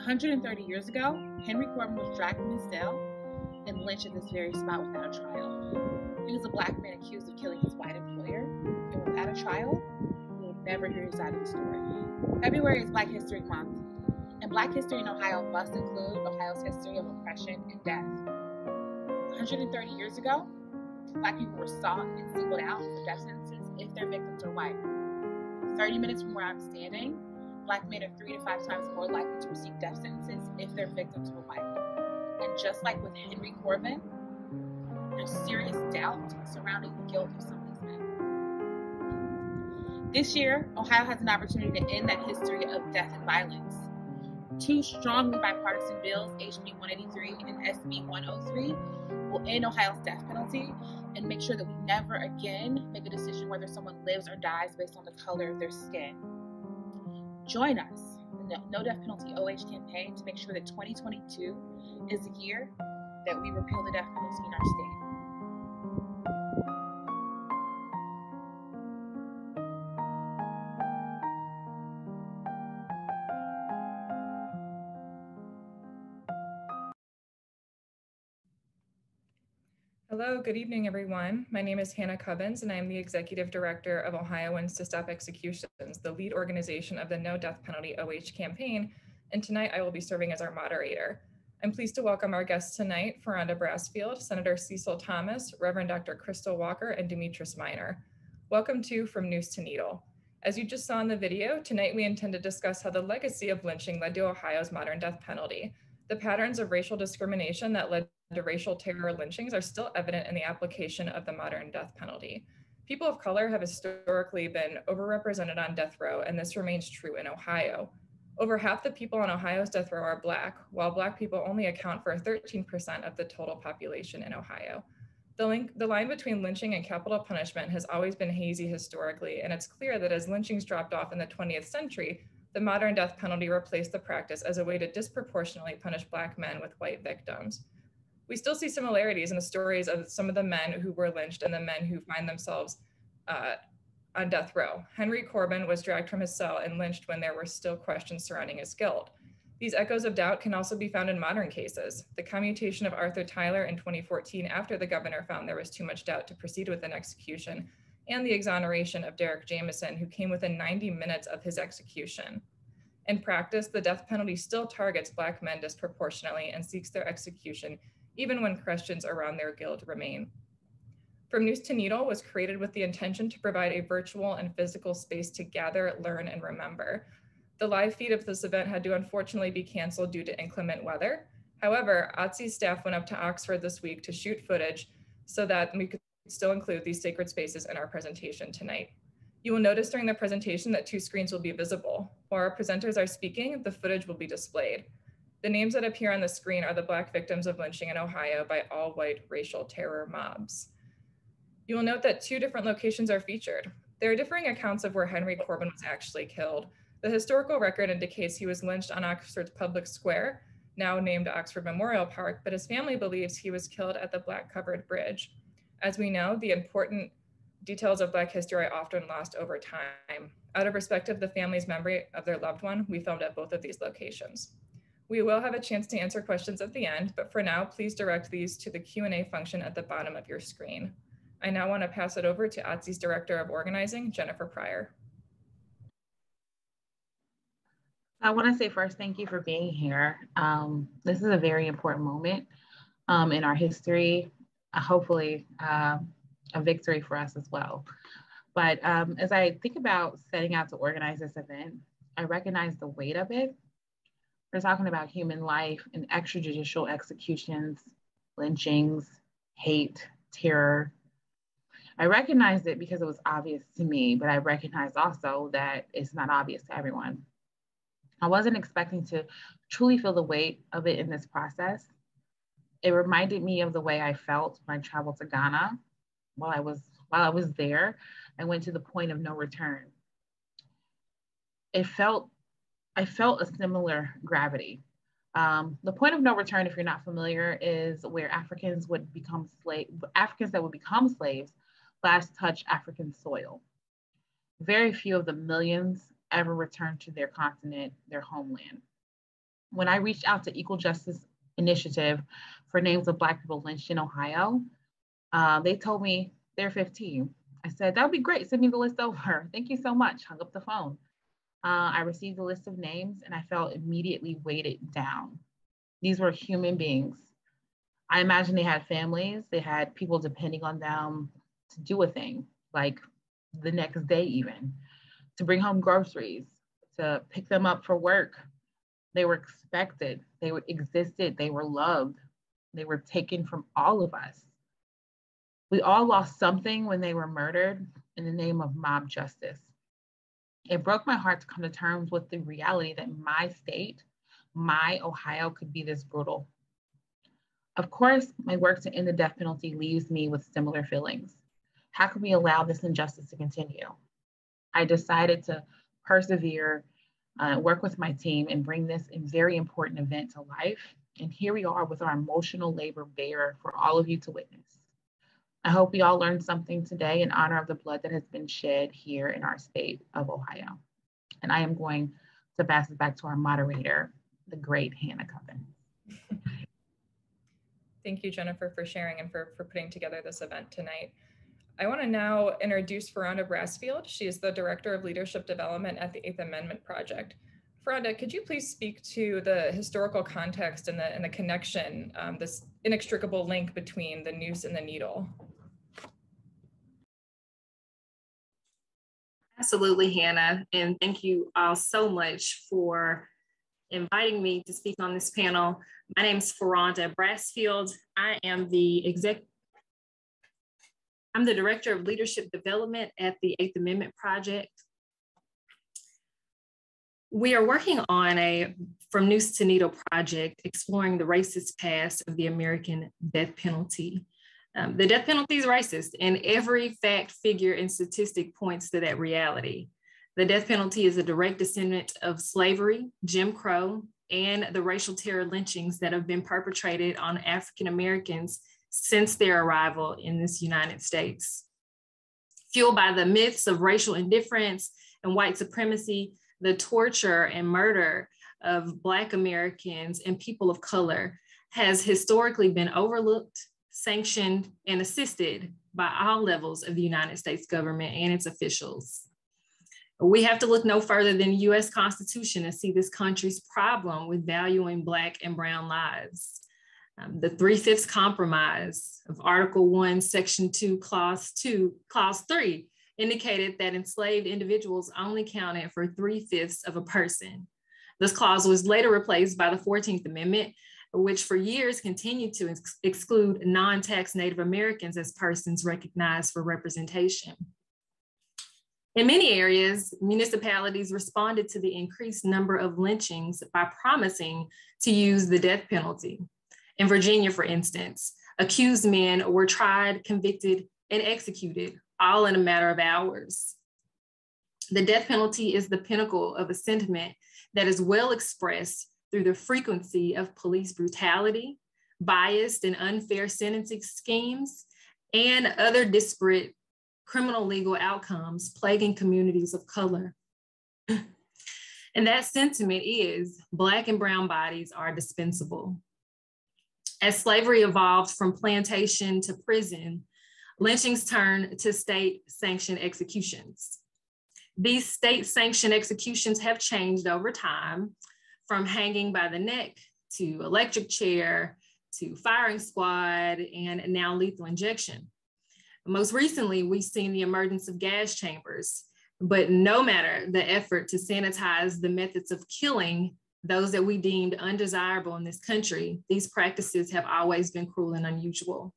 130 years ago, Henry Corbin was dragged from his cell and lynched at this very spot without a trial. He was a black man accused of killing his white employer, and without a trial, you will never hear his side of the story. February is Black History Month, and Black history in Ohio must include Ohio's history of oppression and death. 130 years ago, Black people were sought and singled out for death sentences if their victims were white. 30 minutes from where I'm standing, Black men are 3 to 5 times more likely to receive death sentences if their victims were white. And just like with Henry Corbin, there's serious doubt surrounding the guilt of some of these men. This year, Ohio has an opportunity to end that history of death and violence. 2 strongly bipartisan bills, HB 183 and SB 103, will end Ohio's death penalty and make sure that we never again make a decision whether someone lives or dies based on the color of their skin. Join us in the No Death Penalty OH campaign to make sure that 2022 is the year that we repeal the death penalty in our state. Hello, good evening, everyone. My name is Hannah Cubbins, and I am the Executive Director of Ohioans to Stop Executions, the lead organization of the No Death Penalty OH campaign, and tonight I will be serving as our moderator. I'm pleased to welcome our guests tonight, Ferranda Brassfield, Senator Cecil Thomas, Reverend Dr. Crystal Walker, and Demetris Minor. Welcome to From Noose to Needle. As you just saw in the video, tonight we intend to discuss how the legacy of lynching led to Ohio's modern death penalty. The patterns of racial discrimination that led to racial terror lynchings are still evident in the application of the modern death penalty. People of color have historically been overrepresented on death row, and this remains true in Ohio. Over half the people on Ohio's death row are Black, while Black people only account for 13% of the total population in Ohio. The line between lynching and capital punishment has always been hazy historically, and it's clear that as lynchings dropped off in the 20th century, the modern death penalty replaced the practice as a way to disproportionately punish Black men with white victims. We still see similarities in the stories of some of the men who were lynched and the men who find themselves on death row. Henry Corbin was dragged from his cell and lynched when there were still questions surrounding his guilt. These echoes of doubt can also be found in modern cases. The commutation of Arthur Tyler in 2014 after the governor found there was too much doubt to proceed with an execution, and the exoneration of Derek Jameson, who came within 90 minutes of his execution. In practice, the death penalty still targets Black men disproportionately and seeks their execution, even when questions around their guilt remain. From Noose to Needle was created with the intention to provide a virtual and physical space to gather, learn, and remember. The live feed of this event had to unfortunately be canceled due to inclement weather. However, OTSI's staff went up to Oxford this week to shoot footage so that we could still include these sacred spaces in our presentation tonight. You will notice during the presentation that 2 screens will be visible. While our presenters are speaking, the footage will be displayed. The names that appear on the screen are the Black victims of lynching in Ohio by all-white racial terror mobs. You will note that 2 different locations are featured. There are differing accounts of where Henry Corbin was actually killed. The historical record indicates he was lynched on Oxford's public square, now named Oxford Memorial Park, but his family believes he was killed at the Black Covered Bridge. As we know, the important details of Black history are often lost over time. Out of respect of the family's memory of their loved one, we filmed at both of these locations. We will have a chance to answer questions at the end, but for now, please direct these to the Q&A function at the bottom of your screen. I now want to pass it over to OTSI's Director of Organizing, Jennifer Pryor. I want to say first, thank you for being here. This is a very important moment in our history, hopefully a victory for us as well. But as I think about setting out to organize this event, I recognize the weight of it. We're talking about human life and extrajudicial executions, lynchings, hate, terror. I recognize it because it was obvious to me, but I recognize also that it's not obvious to everyone. I wasn't expecting to truly feel the weight of it in this process. It reminded me of the way I felt when I traveled to Ghana. While I was there, I went to the point of no return. I felt a similar gravity. The point of no return, if you're not familiar, is where Africans that would become slaves last touch African soil. Very few of the millions ever returned to their continent, their homeland. When I reached out to Equal Justice Initiative for names of Black people lynched in Ohio, they told me they're 15. I said, that would be great. Send me the list over. Thank you so much. Hung up the phone. I received a list of names and I felt immediately weighted down. These were human beings. I imagine they had families, they had people depending on them to do a thing, like the next day even, to bring home groceries, to pick them up for work. They were expected, they existed, they were loved, they were taken from all of us. We all lost something when they were murdered in the name of mob justice. It broke my heart to come to terms with the reality that my state, my Ohio, could be this brutal. Of course, my work to end the death penalty leaves me with similar feelings. How can we allow this injustice to continue? I decided to persevere, work with my team, and bring this very important event to life. And here we are with our emotional labor bare for all of you to witness. I hope we all learned something today in honor of the blood that has been shed here in our state of Ohio. And I am going to pass it back to our moderator, the great Hannah Coven. Thank you, Jennifer, for sharing and for putting together this event tonight. I want to now introduce Ferranda Brassfield. She is the Director of Leadership Development at the Eighth Amendment Project. Ferranda, could you please speak to the historical context and the connection, this inextricable link between the noose and the needle? Absolutely, Hannah, and thank you all so much for inviting me to speak on this panel. My name is Ferranda Brassfield. I am I'm the Director of Leadership Development at the Eighth Amendment Project. We are working on a From Noose to Needle project exploring the racist past of the American death penalty. The death penalty is racist, and every fact, figure, and statistic points to that reality. The death penalty is a direct descendant of slavery, Jim Crow, and the racial terror lynchings that have been perpetrated on African Americans since their arrival in this United States. Fueled by the myths of racial indifference and white supremacy, the torture and murder of Black Americans and people of color has historically been overlooked, sanctioned, and assisted by all levels of the United States government and its officials. We have to look no further than the US Constitution to see this country's problem with valuing Black and brown lives. The 3/5 compromise of Article 1, Section 2, Clause 3 indicated that enslaved individuals only counted for 3/5 of a person. This clause was later replaced by the 14th Amendment, which for years continued to exclude non-tax Native Americans as persons recognized for representation. In many areas, municipalities responded to the increased number of lynchings by promising to use the death penalty. In Virginia, for instance, accused men were tried, convicted, and executed, all in a matter of hours. The death penalty is the pinnacle of a sentiment that is well expressed through the frequency of police brutality, biased and unfair sentencing schemes, and other disparate criminal legal outcomes plaguing communities of color. And that sentiment is Black and brown bodies are dispensable. As slavery evolved from plantation to prison, lynchings turned to state-sanctioned executions. These state-sanctioned executions have changed over time, from hanging by the neck to electric chair to firing squad and now lethal injection. Most recently, we've seen the emergence of gas chambers, but no matter the effort to sanitize the methods of killing those that we deemed undesirable in this country, these practices have always been cruel and unusual.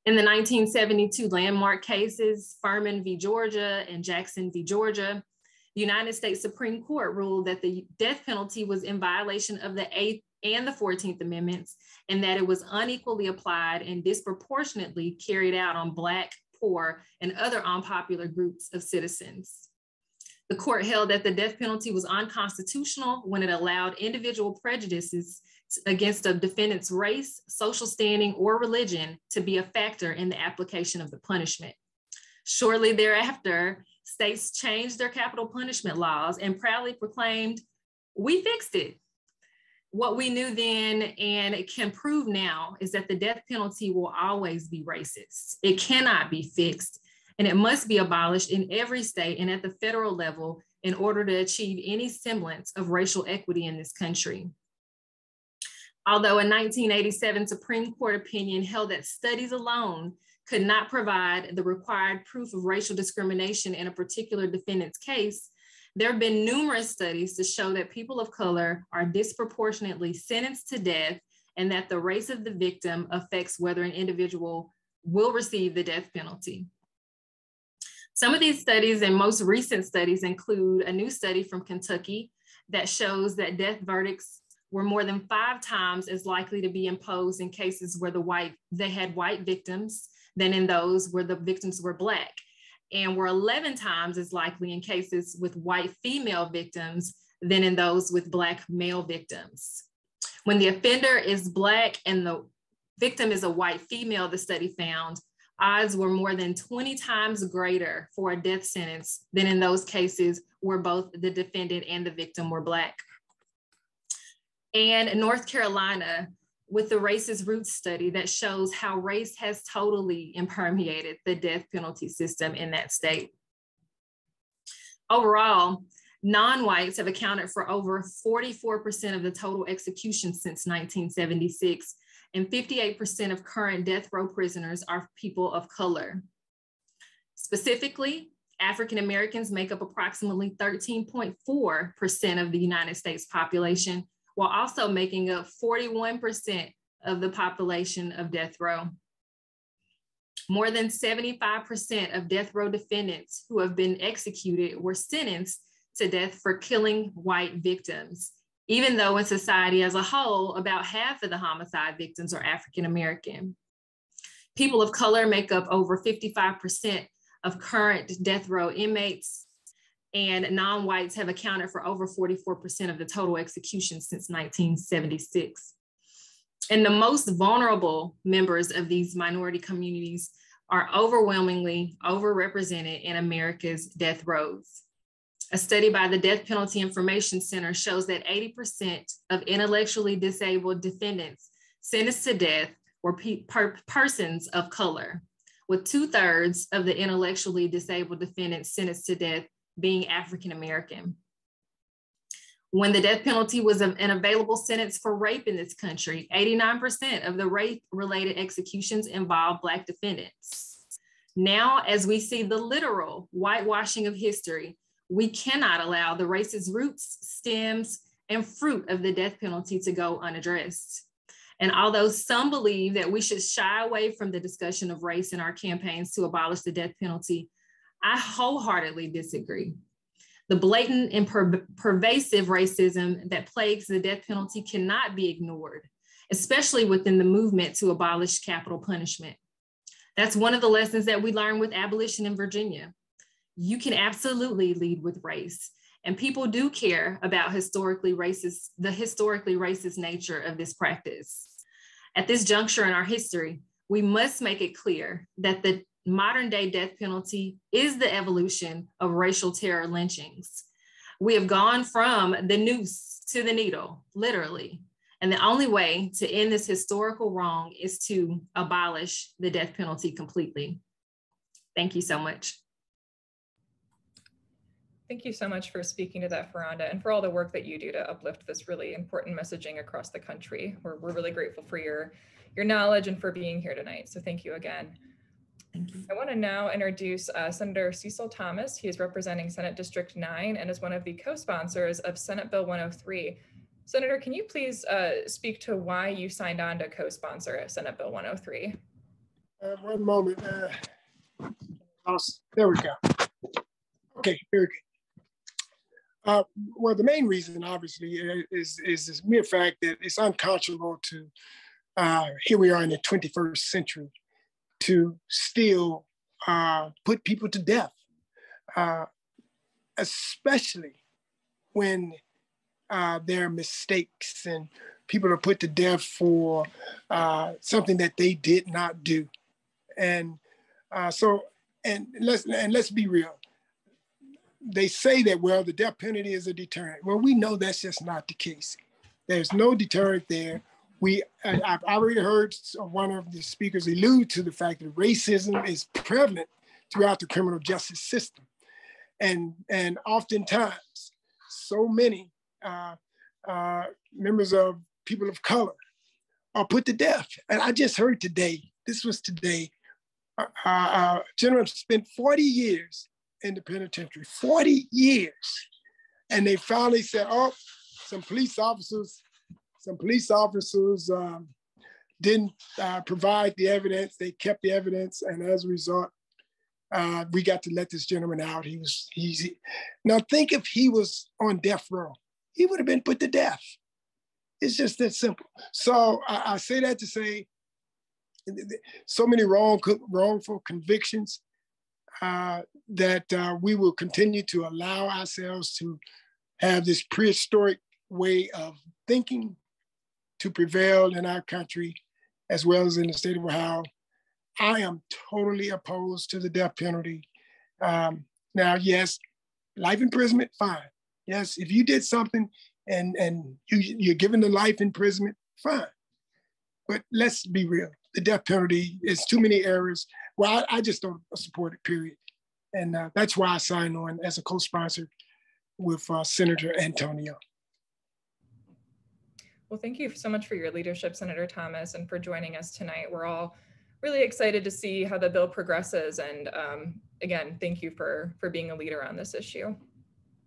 In the 1972 landmark cases, Furman v. Georgia and Jackson v. Georgia, the United States Supreme Court ruled that the death penalty was in violation of the 8th and the 14th Amendments, and that it was unequally applied and disproportionately carried out on Black, poor, and other unpopular groups of citizens. The court held that the death penalty was unconstitutional when it allowed individual prejudices against a defendant's race, social standing, or religion to be a factor in the application of the punishment. Shortly thereafter, states changed their capital punishment laws and proudly proclaimed, "We fixed it." What we knew then and it can prove now is that the death penalty will always be racist. It cannot be fixed, and it must be abolished in every state and at the federal level in order to achieve any semblance of racial equity in this country. Although a 1987 Supreme Court opinion held that studies alone could not provide the required proof of racial discrimination in a particular defendant's case, there have been numerous studies to show that people of color are disproportionately sentenced to death and that the race of the victim affects whether an individual will receive the death penalty. Some of these studies and most recent studies include a new study from Kentucky that shows that death verdicts were more than 5 times as likely to be imposed in cases where they had white victims than in those where the victims were Black, and were 11 times as likely in cases with white female victims than in those with Black male victims. When the offender is Black and the victim is a white female, the study found, odds were more than 20 times greater for a death sentence than in those cases where both the defendant and the victim were Black. And North Carolina, with the Racist Roots study that shows how race has totally impermeated the death penalty system in that state. Overall, non-whites have accounted for over 44% of the total executions since 1976, and 58% of current death row prisoners are people of color. Specifically, African Americans make up approximately 13.4% of the United States population, while also making up 41% of the population of death row. More than 75% of death row defendants who have been executed were sentenced to death for killing white victims, even though in society as a whole, about half of the homicide victims are African American. People of color make up over 55% of current death row inmates, and non-whites have accounted for over 44% of the total executions since 1976. And the most vulnerable members of these minority communities are overwhelmingly overrepresented in America's death rows. A study by the Death Penalty Information Center shows that 80% of intellectually disabled defendants sentenced to death were persons of color, with 2/3 of the intellectually disabled defendants sentenced to death being African American. When the death penalty was an available sentence for rape in this country, 89% of the rape-related executions involved Black defendants. Now, as we see the literal whitewashing of history, we cannot allow the racist roots, stems, and fruit of the death penalty to go unaddressed. And although some believe that we should shy away from the discussion of race in our campaigns to abolish the death penalty, I wholeheartedly disagree. The blatant and pervasive racism that plagues the death penalty cannot be ignored, especially within the movement to abolish capital punishment. That's one of the lessons that we learned with abolition in Virginia. You can absolutely lead with race, and people do care about the historically racist nature of this practice. At this juncture in our history, we must make it clear that the modern day death penalty is the evolution of racial terror lynchings. We have gone from the noose to the needle, literally. And the only way to end this historical wrong is to abolish the death penalty completely. Thank you so much. Thank you so much for speaking to that, Feranda, and for all the work that you do to uplift this really important messaging across the country. We're really grateful for your knowledge and for being here tonight. So thank you again. Thank you. I want to now introduce Senator Cecil Thomas. He is representing Senate District 9 and is one of the co-sponsors of Senate Bill 103. Senator, can you please speak to why you signed on to co-sponsor Senate Bill 103? One moment. There we go. Okay, very good. Well, the main reason, obviously, is this mere fact that it's unconscionable to, here we are in the 21st century, to still put people to death, especially when there are mistakes and people are put to death for something that they did not do. And let's be real. They say that, well, the death penalty is a deterrent. Well, we know that's just not the case. There's no deterrent there. I've already heard one of the speakers allude to the fact that racism is prevalent throughout the criminal justice system. And oftentimes, so many members of people of color are put to death. And I just heard today, this was today, a gentleman spent 40 years in the penitentiary, 40 years. And they finally said, oh, some police officers didn't provide the evidence. They kept the evidence. And as a result, we got to let this gentleman out. Now think if he was on death row, he would have been put to death. It's just that simple. So I say that to say so many wrongful convictions that we will continue to allow ourselves to have this prehistoric way of thinking to prevail in our country, as well as in the state of Ohio. I am totally opposed to the death penalty. Now, yes, life imprisonment, fine. Yes, if you did something and you're given the life imprisonment, fine. But let's be real. The death penalty is too many errors. Well, I just don't support it, period. And that's why I signed on as a co-sponsor with Senator Antonio. Well, thank you so much for your leadership, Senator Thomas, and for joining us tonight. We're all really excited to see how the bill progresses. And again, thank you for being a leader on this issue.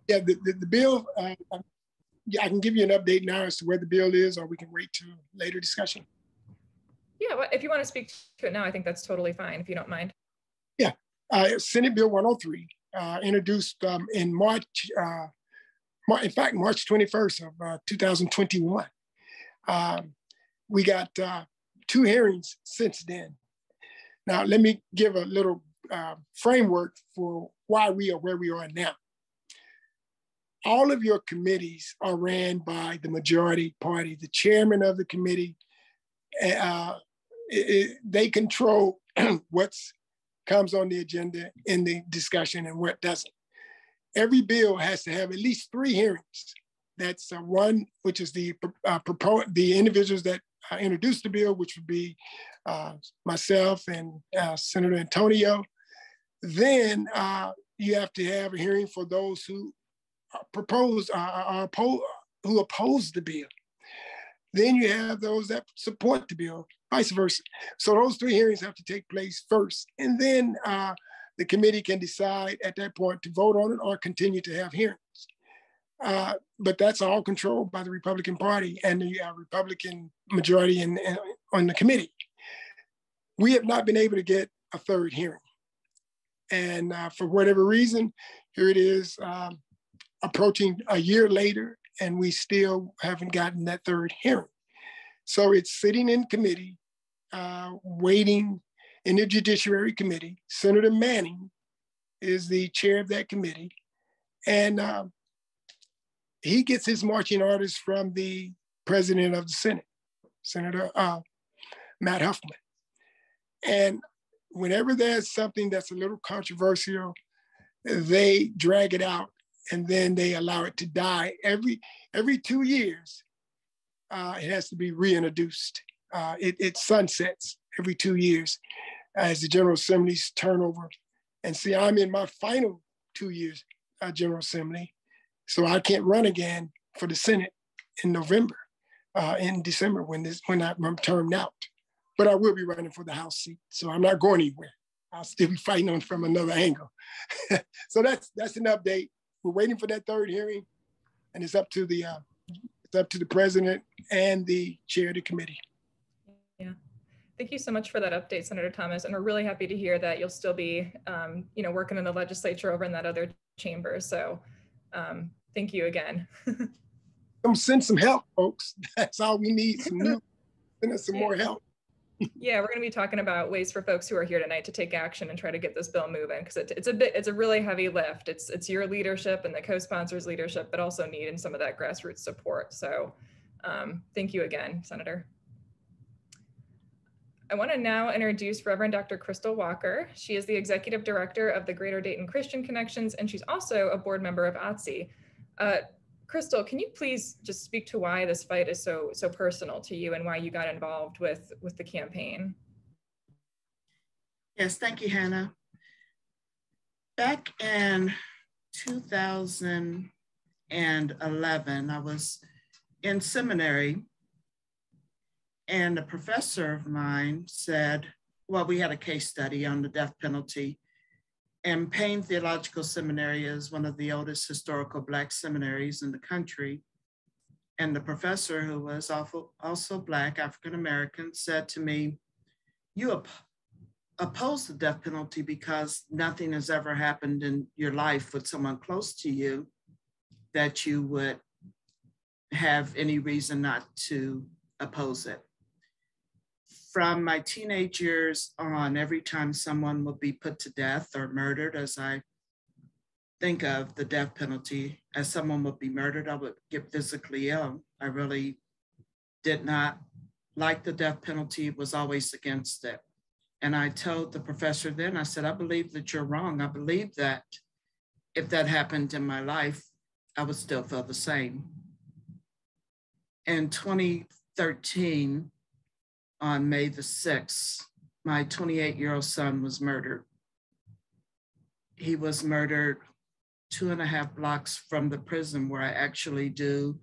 Yeah, the bill, I can give you an update now as to where the bill is, or we can wait to later discussion. Yeah, well, if you want to speak to it now, I think that's totally fine, if you don't mind. Yeah, Senate Bill 103, introduced in March 21st of 2021. We got 2 hearings since then. Now, let me give a little framework for why we are where we are now. All of your committees are ran by the majority party. The chairman of the committee, they control what comes on the agenda in the discussion and what doesn't. Every bill has to have at least 3 hearings. That's one, which is the individuals that introduced the bill, which would be myself and Senator Antonio. Then you have to have a hearing for those who oppose the bill. Then you have those that support the bill, vice versa. So those 3 hearings have to take place first. And then the committee can decide at that point to vote on it or continue to have hearings. But that's all controlled by the Republican Party and the Republican majority on the committee. We have not been able to get a 3rd hearing. And for whatever reason, here it is approaching a year later, and we still haven't gotten that 3rd hearing. So it's sitting in committee, waiting in the Judiciary Committee. Senator Manning is the chair of that committee. And he gets his marching orders from the president of the Senate, Senator Matt Huffman. And whenever there's something that's a little controversial, they drag it out and then they allow it to die. Every 2 years, it has to be reintroduced. It sunsets every 2 years as the General Assembly's turnover. And see, I'm in my final 2 years General Assembly, so I can't run again for the Senate in December when I'm termed out. But I will be running for the House seat, so I'm not going anywhere. I'll still be fighting on from another angle. So that's an update. We're waiting for that 3rd hearing, and it's up to the president and the chair of the committee. Yeah, thank you so much for that update, Senator Thomas. And we're really happy to hear that you'll still be, working in the legislature over in that other chamber. So thank you again. Send some help, folks. That's all we need. Send us some more help. Yeah, we're going to be talking about ways for folks who are here tonight to take action and try to get this bill moving, because it's a really heavy lift. It's your leadership and the co-sponsors' leadership, but also needing some of that grassroots support. So thank you again, Senator. I want to now introduce Reverend Dr. Crystal Walker. She is the Executive Director of the Greater Dayton Christian Connections, and she's also a board member of OTSI. Crystal, can you please just speak to why this fight is so personal to you and why you got involved with the campaign? Yes, thank you, Hannah. Back in 2011, I was in seminary, and a professor of mine said, well, we had a case study on the death penalty, and Payne Theological Seminary is one of the oldest historical Black seminaries in the country. And the professor, who was also Black, African-American, said to me, you oppose the death penalty because nothing has ever happened in your life with someone close to you that you would have any reason not to oppose it. From my teenage years on, every time someone would be put to death or murdered, as I think of the death penalty, as someone would be murdered, I would get physically ill. I really did not like the death penalty, was always against it. And I told the professor then, I said, I believe that you're wrong. I believe that if that happened in my life, I would still feel the same. In 2013, on May the 6th, my 28-year-old son was murdered. He was murdered 2.5 blocks from the prison where I actually do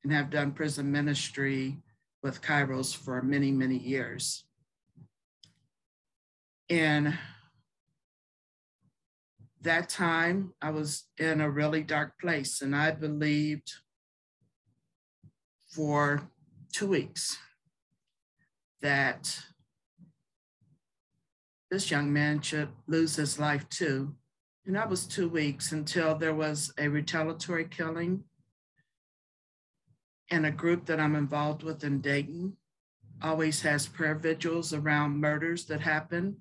and have done prison ministry with Kairos for many, many years. In that time, I was in a really dark place, and I believed for 2 weeks that this young man should lose his life too. And that was 2 weeks until there was a retaliatory killing in a group that I'm involved with in Dayton. Always has prayer vigils around murders that happen.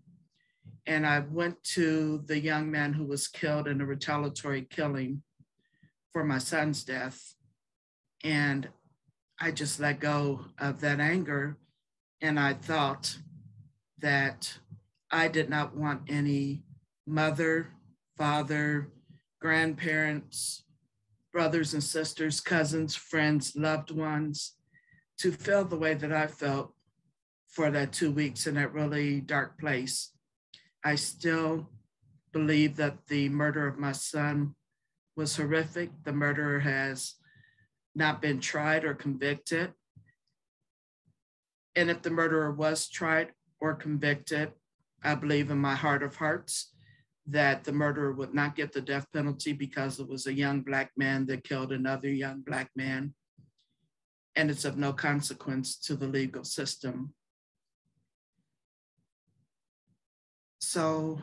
And I went to the young man who was killed in a retaliatory killing for my son's death. And I just let go of that anger. And I thought that I did not want any mother, father, grandparents, brothers and sisters, cousins, friends, loved ones to feel the way that I felt for that 2 weeks in that really dark place. I still believe that the murder of my son was horrific. The murderer has not been tried or convicted. And if the murderer was tried or convicted, I believe in my heart of hearts that the murderer would not get the death penalty because it was a young Black man that killed another young Black man. And it's of no consequence to the legal system. So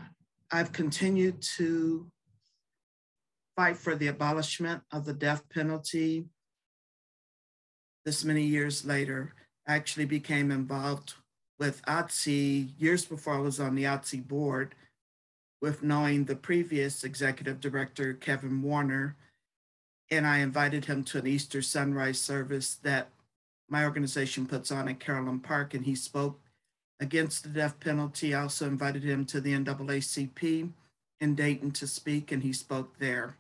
I've continued to fight for the abolishment of the death penalty. This many years later, I actually became involved with OTSI years before I was on the OTSI board, with knowing the previous executive director, Kevin Warner, and I invited him to an Easter sunrise service that my organization puts on at Carolyn Park, and he spoke against the death penalty. I also invited him to the NAACP in Dayton to speak, and he spoke there.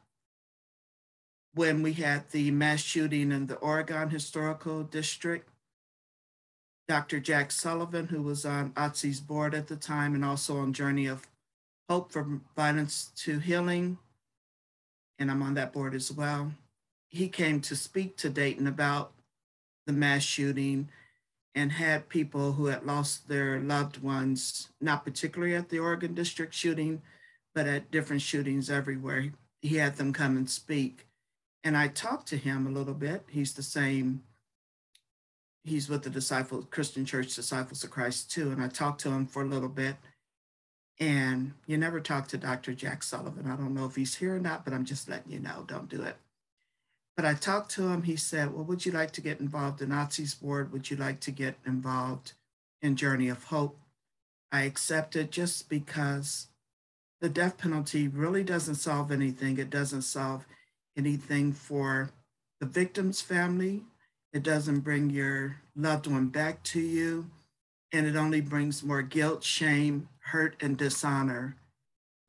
When we had the mass shooting in the Oregon Historical District, Dr. Jack Sullivan, who was on OTSI's board at the time and also on Journey of Hope from Violence to Healing, and I'm on that board as well, he came to speak to Dayton about the mass shooting and had people who had lost their loved ones, not particularly at the Oregon District shooting, but at different shootings everywhere. He had them come and speak. And I talked to him a little bit. He's the same, he's with the Christian Church Disciples of Christ too. And I talked to him for a little bit. And you never talk to Dr. Jack Sullivan. I don't know if he's here or not, but I'm just letting you know, don't do it. But I talked to him, he said, well, would you like to get involved in OTSI's board? Would you like to get involved in Journey of Hope? I accepted just because the death penalty really doesn't solve anything. It doesn't solve anything for the victim's family. It doesn't bring your loved one back to you. And it only brings more guilt, shame, hurt, and dishonor.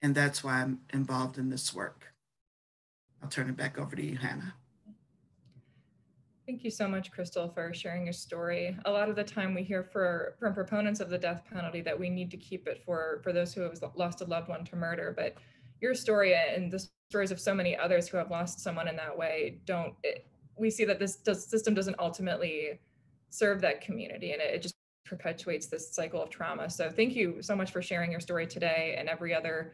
And that's why I'm involved in this work. I'll turn it back over to you, Hannah. Thank you so much, Crystal, for sharing your story. A lot of the time we hear from proponents of the death penalty that we need to keep it for those who have lost a loved one to murder, but your story and the stories of so many others who have lost someone in that way we see that this system doesn't ultimately serve that community, and it just perpetuates this cycle of trauma. So thank you so much for sharing your story today and every other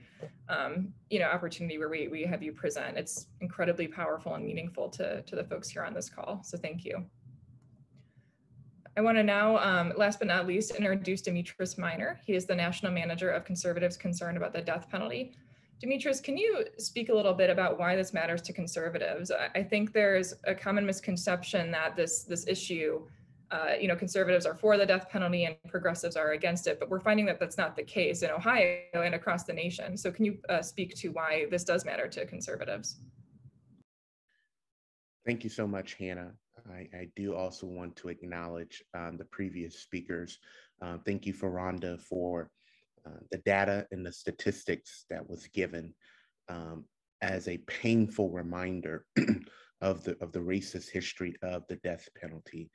opportunity where we have you present. It's incredibly powerful and meaningful to the folks here on this call. So thank you. I want to now, last but not least, introduce Demetrius Minor. He is the National Manager of Conservatives Concerned About the Death Penalty. Demetrius, can you speak a little bit about why this matters to conservatives? I think there's a common misconception that this issue, conservatives are for the death penalty and progressives are against it, but we're finding that that's not the case in Ohio and across the nation. So can you speak to why this does matter to conservatives? Thank you so much, Hannah. I do also want to acknowledge the previous speakers. Thank you, Rhonda, for the data and the statistics that was given as a painful reminder of the racist history of the death penalty.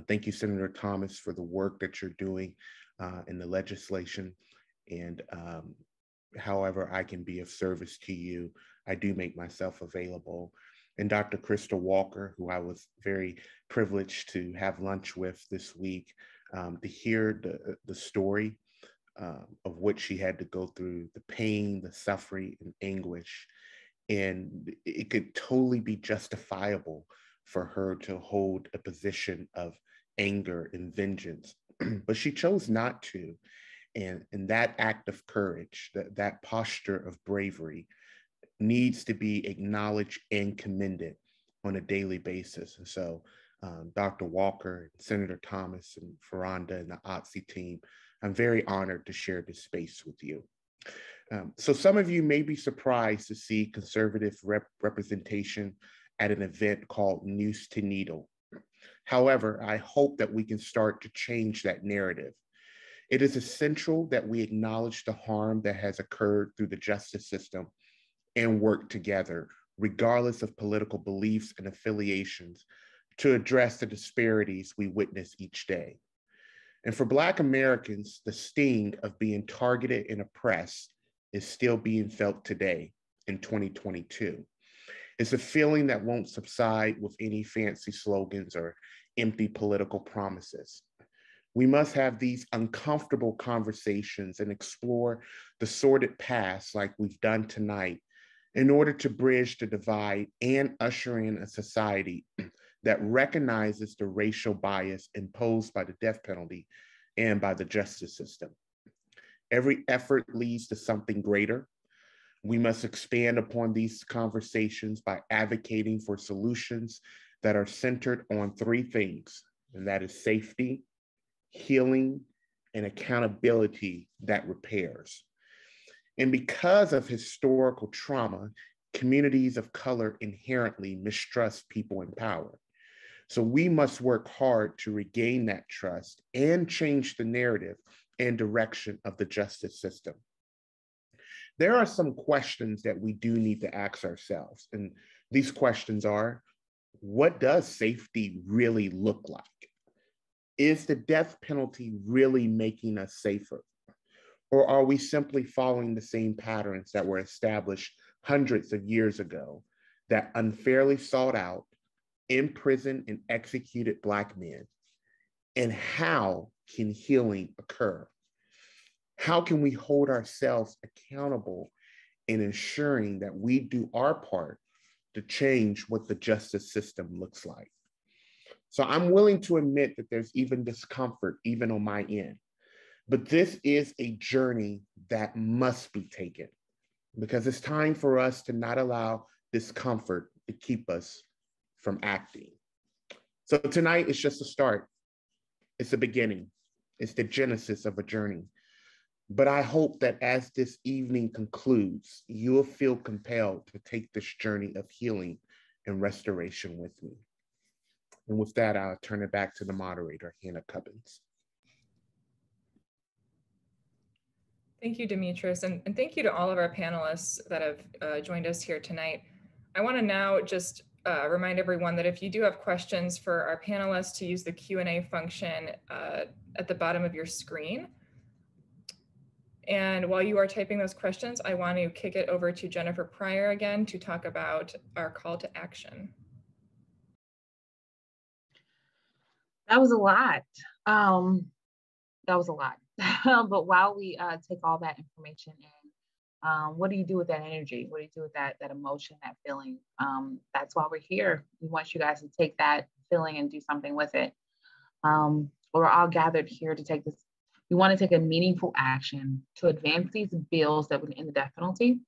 Thank you, Senator Thomas, for the work that you're doing in the legislation. And however I can be of service to you, I do make myself available. And Dr. Crystal Walker, who I was very privileged to have lunch with this week, to hear the story of what she had to go through, the pain, the suffering, and anguish. And it could totally be justifiable for her to hold a position of anger and vengeance, but she chose not to. And that act of courage, that posture of bravery needs to be acknowledged and commended on a daily basis. And so Dr. Walker, Senator Thomas, and Farronda and the OTSI team, I'm very honored to share this space with you. So some of you may be surprised to see conservative representation at an event called Noose to Needle. However, I hope that we can start to change that narrative. It is essential that we acknowledge the harm that has occurred through the justice system and work together, regardless of political beliefs and affiliations, to address the disparities we witness each day. And for Black Americans, the sting of being targeted and oppressed is still being felt today in 2022. It's a feeling that won't subside with any fancy slogans or empty political promises. We must have these uncomfortable conversations and explore the sordid past like we've done tonight in order to bridge the divide and usher in a society that recognizes the racial bias imposed by the death penalty and by the justice system. Every effort leads to something greater. We must expand upon these conversations by advocating for solutions that are centered on three things, and that is safety, healing, and accountability that repairs. And because of historical trauma, communities of color inherently mistrust people in power. So we must work hard to regain that trust and change the narrative and direction of the justice system. There are some questions that we do need to ask ourselves. And these questions are, what does safety really look like? Is the death penalty really making us safer? Or are we simply following the same patterns that were established hundreds of years ago that unfairly sought out, imprisoned, and executed Black men? And how can healing occur? How can we hold ourselves accountable in ensuring that we do our part to change what the justice system looks like? So I'm willing to admit that there's even discomfort, even on my end. But this is a journey that must be taken because it's time for us to not allow discomfort to keep us from acting. So tonight is just a start. It's a beginning. It's the genesis of a journey. But I hope that as this evening concludes, you will feel compelled to take this journey of healing and restoration with me. And with that, I'll turn it back to the moderator, Hannah Cubbins. Thank you, Demetrius, and thank you to all of our panelists that have joined us here tonight. I want to now just remind everyone that if you do have questions for our panelists, to use the Q&A function at the bottom of your screen. And while you are typing those questions, I want to kick it over to Jennifer Pryor again to talk about our call to action. That was a lot. That was a lot. But while we take all that information in, what do you do with that energy? What do you do with that emotion, that feeling? That's why we're here. We want you guys to take that feeling and do something with it. We're all gathered here to take this. We want to take a meaningful action to advance these bills that would end the death penalty.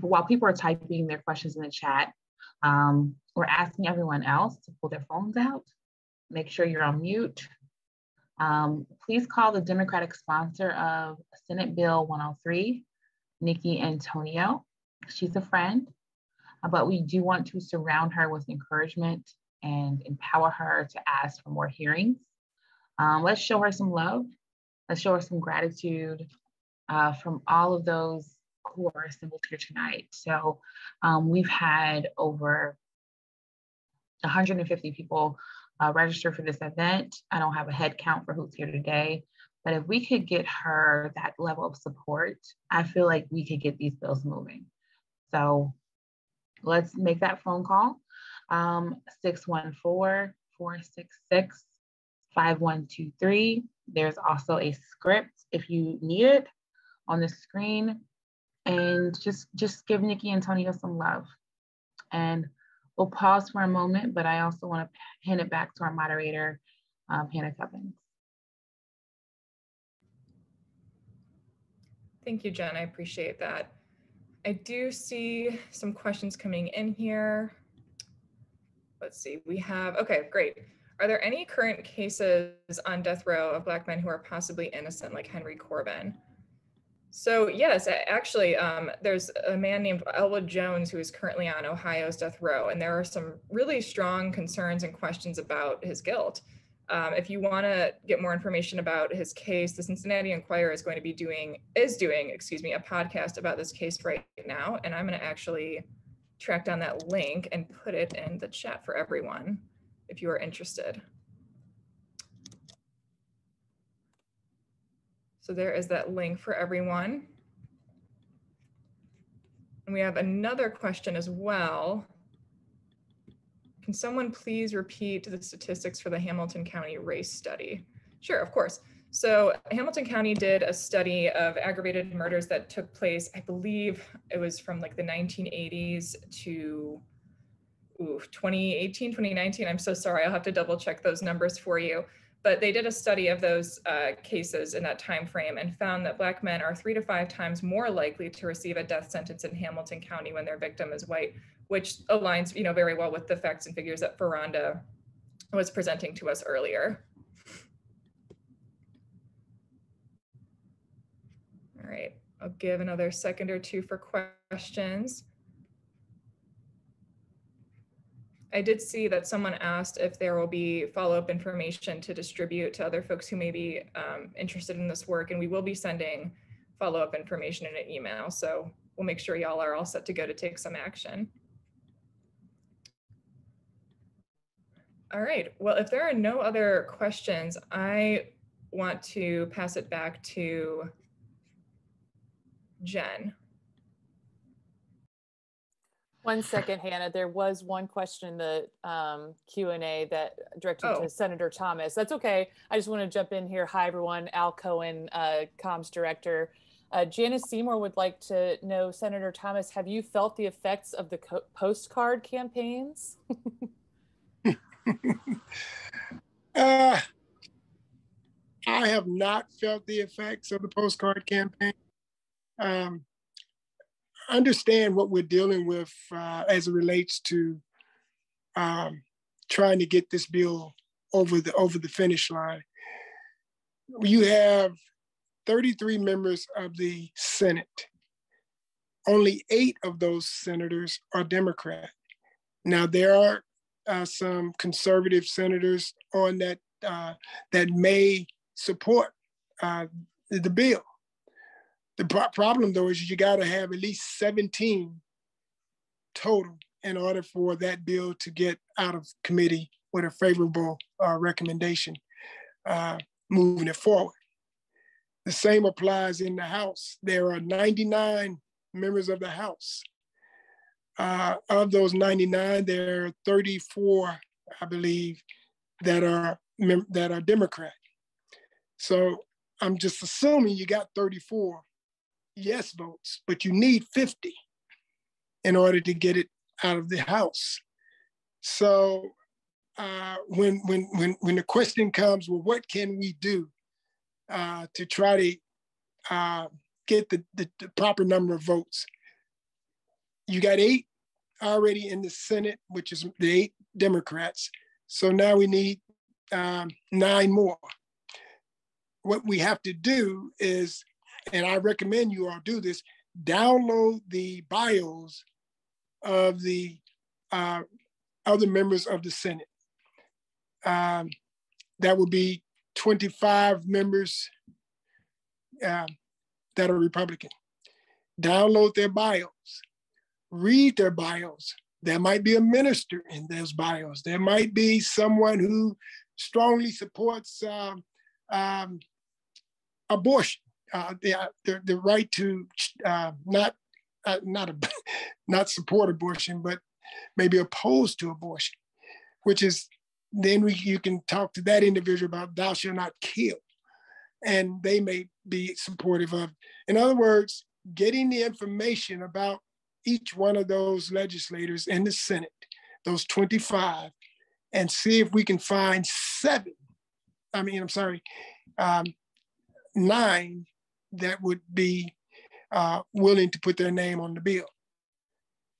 While people are typing their questions in the chat, we're asking everyone else to pull their phones out. Make sure you're on mute. Please call the Democratic sponsor of Senate Bill 103, Nikki Antonio. She's a friend, but we do want to surround her with encouragement and empower her to ask for more hearings. Let's show her some love. Let's show her some gratitude from all of those who are assembled here tonight. So we've had over 150 people register for this event. I don't have a head count for who's here today, but if we could get her that level of support, I feel like we could get these bills moving. So let's make that phone call. 614-466-5123. There's also a script if you need it on the screen, and just give Nikki Antonio some love. And we'll pause for a moment, but I also want to hand it back to our moderator, Hannah Cubbins. Thank you, Jen. I appreciate that. I do see some questions coming in here. Let's see, we have, okay, great. Are there any current cases on death row of Black men who are possibly innocent, like Henry Corbin? So yes, actually, there's a man named Elwood Jones who is currently on Ohio's death row, and there are some really strong concerns and questions about his guilt. If you want to get more information about his case, the Cincinnati Enquirer is going to be doing a podcast about this case right now, and I'm going to actually track down that link and put it in the chat for everyone if you are interested. So there is that link for everyone. And we have another question as well. Can someone please repeat the statistics for the Hamilton County race study? Sure, of course. So Hamilton County did a study of aggravated murders that took place, I believe it was from like the 1980s to 2018, 2019. I'm so sorry, I'll have to double check those numbers for you. But they did a study of those cases in that time frame and found that Black men are 3 to 5 times more likely to receive a death sentence in Hamilton County when their victim is white, which aligns, very well with the facts and figures that Veranda was presenting to us earlier. All right, I'll give another second or two for questions. I did see that someone asked if there will be follow-up information to distribute to other folks who may be interested in this work, and we will be sending follow-up information in an email. So we'll make sure y'all are all set to go to take some action. All right, well, if there are no other questions, I want to pass it back to Jen. 1 second, Hannah. There was one question in the Q&A that directed to Senator Thomas. That's okay. I just want to jump in here. Hi, everyone. Al Cohen, comms director. Janice Seymour would like to know, Senator Thomas, have you felt the effects of the postcard campaigns? I have not felt the effects of the postcard campaign. Understand what we're dealing with as it relates to trying to get this bill over the finish line. You have 33 members of the Senate. Only 8 of those senators are Democrat. Now there are some conservative senators on that that may support the bill. The problem, though, is you got to have at least 17 total in order for that bill to get out of committee with a favorable recommendation moving it forward. The same applies in the House. There are 99 members of the House. Of those 99, there are 34, I believe, that are Democrat. So I'm just assuming you got 34 yes votes, but you need 50 in order to get it out of the House. So when the question comes, well, what can we do to try to get the proper number of votes? You got 8 already in the Senate, which is the 8 Democrats. So now we need 9 more. What we have to do is, and I recommend you all do this, download the bios of the other members of the Senate. That would be 25 members that are Republican. Download their bios, read their bios. There might be a minister in those bios. There might be someone who strongly supports abortion, the right to not support abortion, but maybe opposed to abortion, which is then you can talk to that individual about thou shalt not kill, and they may be supportive of. In other words, getting the information about each one of those legislators in the Senate, those 25, and see if we can find 9 that would be willing to put their name on the bill.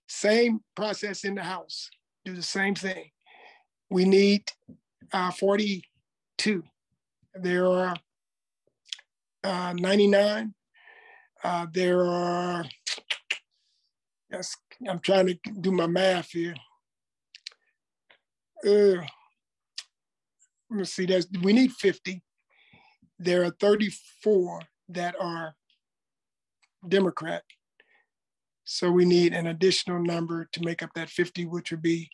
Same process in the House. Do the same thing. We need 42. There are 99. There are, yes, I'm trying to do my math here. Let me see, we need 50. There are 34 that are Democrat. So we need an additional number to make up that 50, which would be,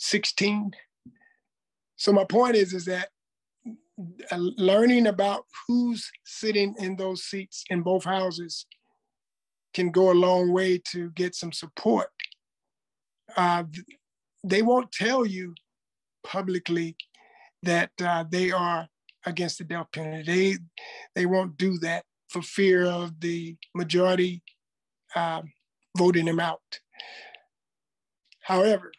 16? So my point is that learning about who's sitting in those seats in both houses can go a long way to get some support. They won't tell you publicly that they are against the death penalty. They won't do that for fear of the majority voting them out. However,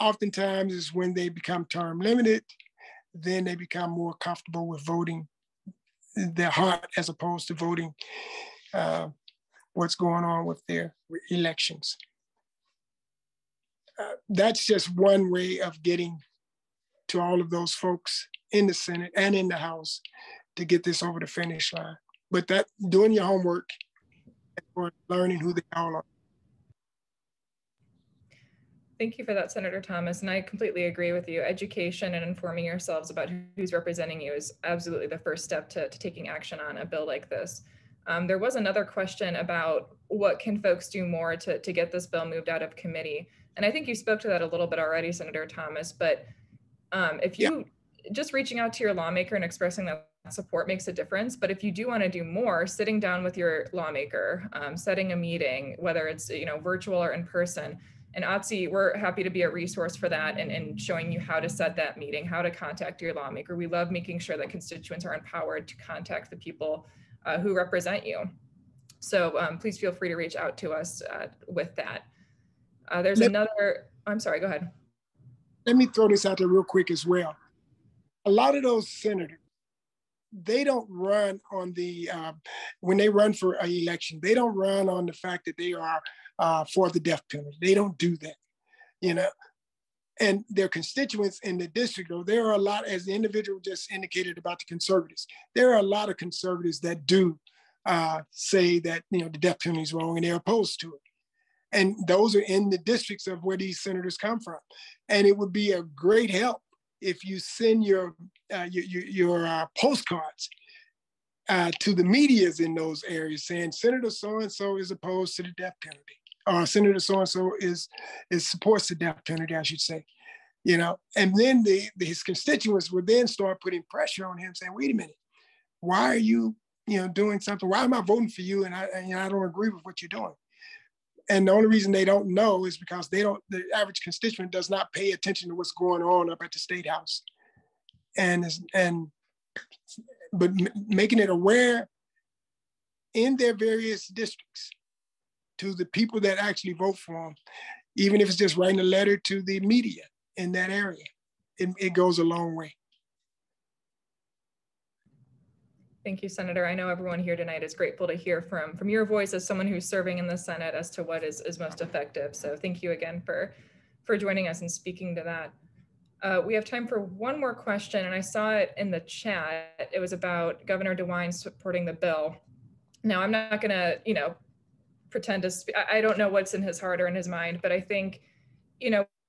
oftentimes is when they become term limited, then they become more comfortable with voting their heart as opposed to voting what's going on with their elections. That's just one way of getting to all of those folks in the Senate and in the House to get this over the finish line. But that doing your homework or learning who they all are. Thank you for that, Senator Thomas. And I completely agree with you. Education and informing yourselves about who's representing you is absolutely the first step to taking action on a bill like this. There was another question about what can folks do more to get this bill moved out of committee. And I think you spoke to that a little bit already, Senator Thomas, but if you just reaching out to your lawmaker and expressing that support makes a difference. But if you do want to do more, sitting down with your lawmaker, setting a meeting, whether it's virtual or in person. And OTSI, we're happy to be a resource for that and showing you how to set that meeting, how to contact your lawmaker. We love making sure that constituents are empowered to contact the people who represent you. So please feel free to reach out to us with that. There's another, I'm sorry, go ahead. Let me throw this out there real quick as well. A lot of those senators, they don't run on the, when they run for an election, they don't run on the fact that they are for the death penalty. They don't do that, And their constituents in the district, though, there are a lot, as the individual just indicated about the conservatives, there are a lot of conservatives that do say that, the death penalty is wrong and they're opposed to it. And those are in the districts of where these senators come from. And it would be a great help if you send your postcards to the medias in those areas, saying Senator so-and-so is opposed to the death penalty, or Senator so-and-so is supports the death penalty, I should say. You know, and then his constituents would then start putting pressure on him, saying, "Wait a minute, why are you, doing something? Why am I voting for you? And I don't agree with what you're doing." And the only reason they don't know is because the average constituent does not pay attention to what's going on up at the State House, but making it aware in their various districts to the people that actually vote for them, even if it's just writing a letter to the media in that area, it goes a long way. Thank you, Senator. I know everyone here tonight is grateful to hear from your voice as someone who's serving in the Senate as to what is most effective. So thank you again for joining us and speaking to that. We have time for one more question, and I saw it in the chat. It was about Governor DeWine supporting the bill. Now, I'm not going to, pretend to I don't know what's in his heart or in his mind, but I think,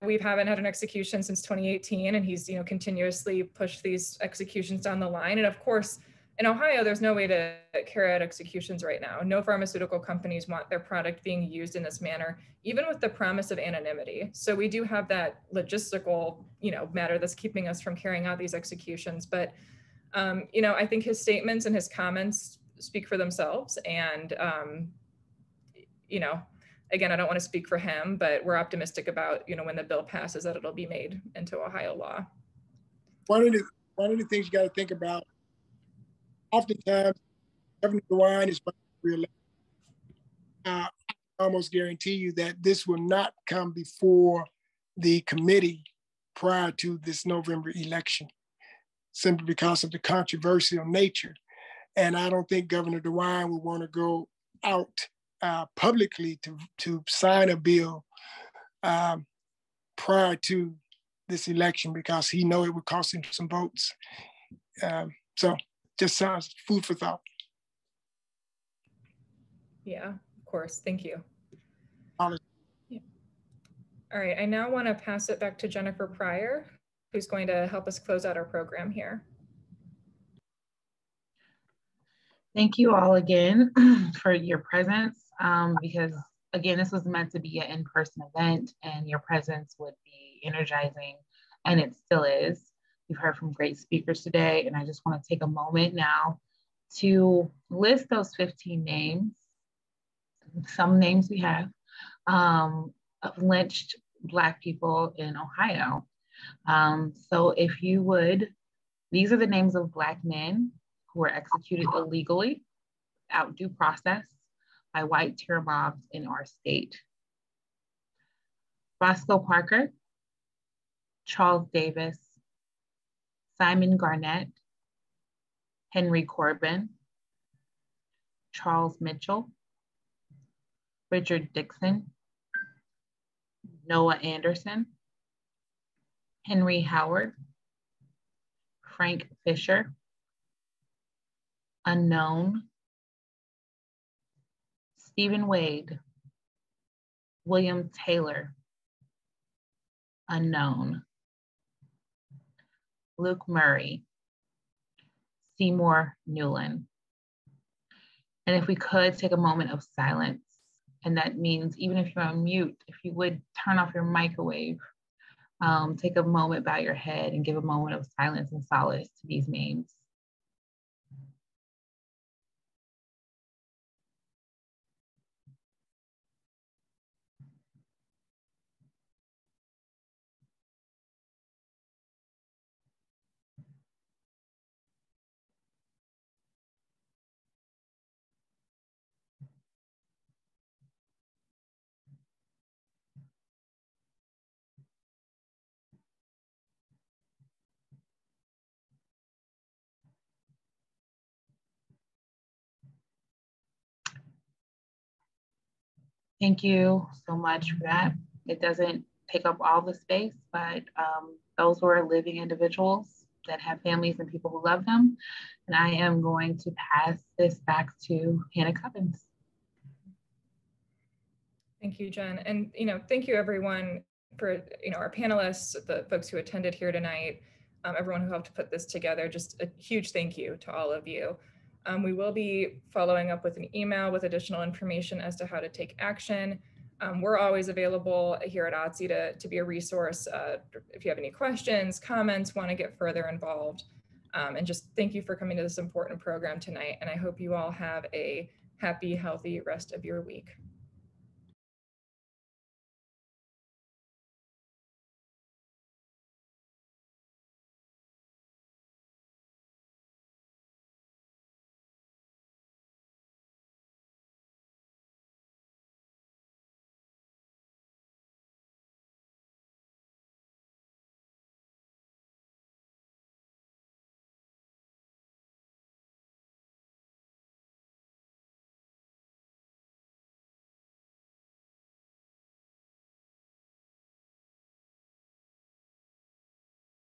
we haven't had an execution since 2018, and he's, continuously pushed these executions down the line. And of course, in Ohio, there's no way to carry out executions right now. No pharmaceutical companies want their product being used in this manner, even with the promise of anonymity. So we do have that logistical, matter that's keeping us from carrying out these executions. But, I think his statements and his comments speak for themselves. And, again, I don't want to speak for him, but we're optimistic about, when the bill passes, that it'll be made into Ohio law. One of the things you got to think about, oftentimes, Governor DeWine is reelected. I almost guarantee you that this will not come before the committee prior to this November election, simply because of the controversial nature. And I don't think Governor DeWine would want to go out publicly to sign a bill prior to this election, because he know it would cost him some votes. So just sounds food for thought. Yeah, of course. Thank you. Yeah. All right, I now want to pass it back to Jennifer Pryor, who's going to help us close out our program here. Thank you all again for your presence, because again, this was meant to be an in-person event, and your presence would be energizing, and it still is. We've heard from great speakers today, and I just want to take a moment now to list those 15 names, some names we have, of lynched Black people in Ohio. So if you would, these are the names of Black men who were executed illegally without due process by white terror mobs in our state. Roscoe Parker, Charles Davis, Simon Garnett, Henry Corbin, Charles Mitchell, Richard Dixon, Noah Anderson, Henry Howard, Frank Fisher, unknown, Stephen Wade, William Taylor, unknown, Luke Murray, Seymour Newland. And if we could take a moment of silence, and that means even if you're on mute, if you would turn off your microwave, take a moment, bow your head, and give a moment of silence and solace to these names. Thank you so much for that. It doesn't take up all the space, but those were living individuals that have families and people who love them. And I am going to pass this back to Hannah Cubbins. Thank you, Jen. And, thank you everyone for, our panelists, the folks who attended here tonight, everyone who helped put this together. Just a huge thank you to all of you. We will be following up with an email with additional information as to how to take action. We're always available here at OTSI to be a resource if you have any questions, comments, want to get further involved. And just thank you for coming to this important program tonight. And I hope you all have a happy, healthy rest of your week.